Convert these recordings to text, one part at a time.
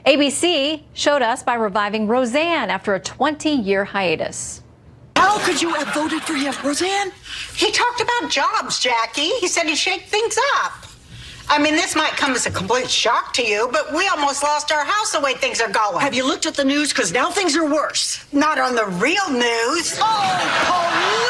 ABC showed us by reviving Roseanne after a 20-year hiatus. How could you have voted for him, Roseanne? He talked about jobs, Jackie. He said he'd shake things up. I mean, this might come as a complete shock to you, but we almost lost our house the way things are going. Have you looked at the news? Because now things are worse. Not on the real news. Oh,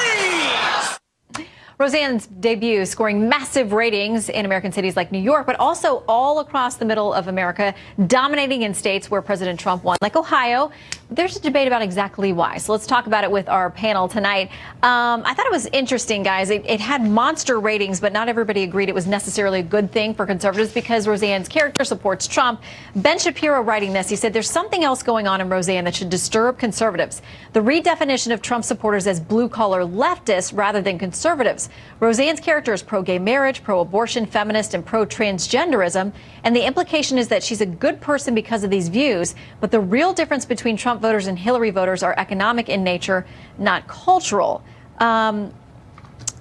police! Roseanne's debut scoring massive ratings in American cities like New York, but also all across the middle of America, dominating in states where President Trump won, like Ohio. There's a debate about exactly why. So let's talk about it with our panel tonight. I thought it was interesting, guys. It had monster ratings, but not everybody agreed it was necessarily a good thing for conservatives because Roseanne's character supports Trump. Ben Shapiro writing this, he said there's something else going on in Roseanne that should disturb conservatives. The redefinition of Trump supporters as blue-collar leftists rather than conservatives. Roseanne's character is pro-gay marriage, pro-abortion, feminist, and pro-transgenderism. And the implication is that she's a good person because of these views. But the real difference between Trump voters and Hillary voters are economic in nature, not cultural. Lisa,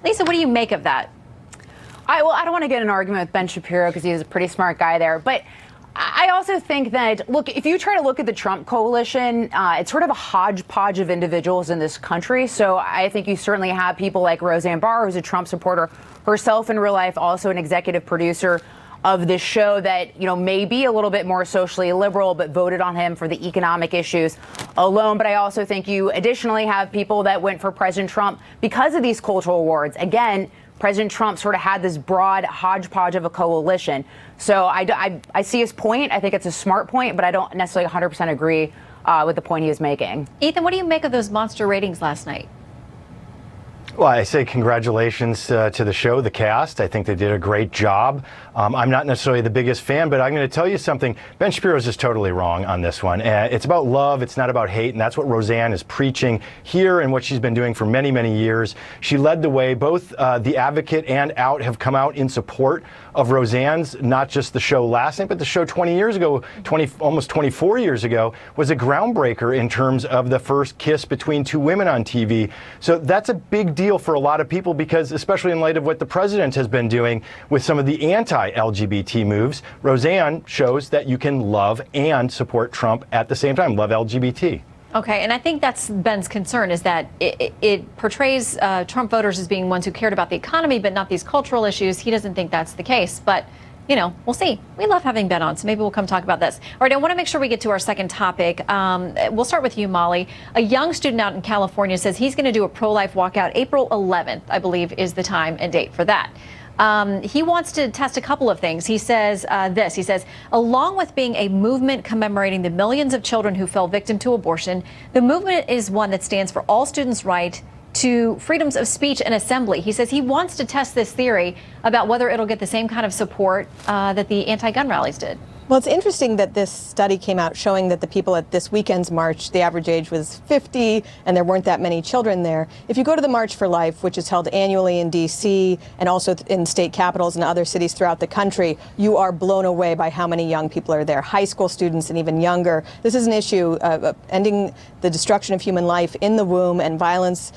what do you make of that? I don't want to get in an argument with Ben Shapiro because he's a pretty smart guy there. But I also think that, look, if you try to look at the Trump coalition, it's sort of a hodgepodge of individuals in this country. So I think you certainly have people like Roseanne Barr, who's a Trump supporter herself in real life, also an executive producer of this show that, you know, may be a little bit more socially liberal, but voted on him for the economic issues alone. But I also think you additionally have people that went for President Trump because of these cultural awards. Again, President Trump sort of had this broad hodgepodge of a coalition. So I see his point. I think it's a smart point, but I don't necessarily 100% agree with the point he is making. Ethan, what do you make of those monster ratings last night? Well, I say congratulations to the show, the cast. I think they did a great job. I'm not necessarily the biggest fan, but I'm going to tell you something. Ben Shapiro is just totally wrong on this one. It's about love. It's not about hate. And that's what Roseanne is preaching here and what she's been doing for many, many years. She led the way. Both The Advocate and Out have come out in support of Roseanne's, not just the show last night, but the show 20 years ago, almost 24 years ago, was a groundbreaker in terms of the first kiss between two women on TV. So that's a big deal for a lot of people because, especially in light of what the president has been doing with some of the anti-LGBT moves, Roseanne shows that you can love and support Trump at the same time, love LGBT. Okay, and I think that's Ben's concern is that it portrays Trump voters as being ones who cared about the economy but not these cultural issues. He doesn't think that's the case, but you know, we'll see. We love having Ben on, so maybe we'll come talk about this. All right, I want to make sure we get to our second topic. We'll start with you, Mollie. A young student out in California says he's going to do a pro-life walkout April 11th, I believe, is the time and date for that. He wants to test a couple of things. He says he says, along with being a movement commemorating the millions of children who fell victim to abortion, the movement is one that stands for all students' right to freedoms of speech and assembly. He says he wants to test this theory about whether it'll get the same kind of support that the anti-gun rallies did. Well, it's interesting that this study came out showing that the people at this weekend's march, the average age was 50, and there weren't that many children there. If you go to the March for Life, which is held annually in D.C. and also in state capitals and other cities throughout the country, you are blown away by how many young people are there, high school students and even younger. This is an issue of ending the destruction of human life in the womb and violence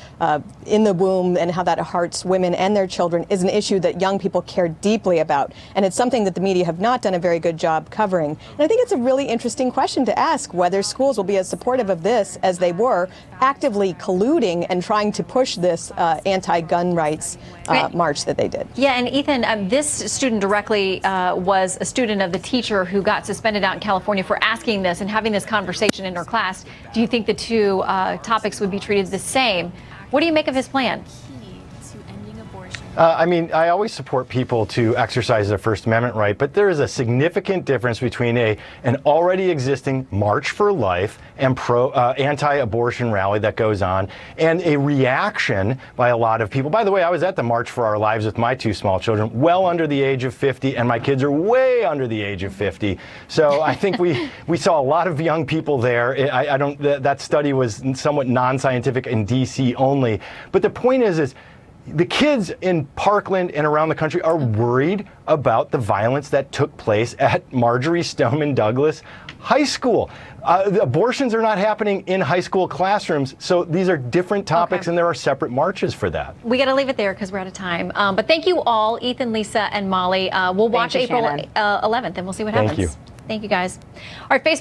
in the womb and how that hurts women and their children is an issue that young people care deeply about. And it's something that the media have not done a very good job covering. And I think it's a really interesting question to ask whether schools will be as supportive of this as they were actively colluding and trying to push this anti-gun rights march that they did. Yeah, and Ethan, this student directly was a student of the teacher who got suspended out in California for asking this and having this conversation in her class. Do you think the two topics would be treated the same? What do you make of his plan? I mean, I always support people to exercise their First Amendment right, but there is a significant difference between an already existing March for Life and anti-abortion rally that goes on and a reaction by a lot of people. By the way, I was at the March for Our Lives with my two small children, well under the age of 50, and my kids are way under the age of 50. So I think we saw a lot of young people there. That study was somewhat non-scientific in D.C. only. But the point is the kids in Parkland and around the country are worried about the violence that took place at Marjorie Stoneman Douglas High School. The abortions are not happening in high school classrooms, so these are different topics, and there are separate marches for that. We got to leave it there because we're out of time. But thank you all, Ethan, Lisa, and Mollie. We'll watch April 11th, and we'll see what happens. Thank you. Thank you, guys. All right, Facebook.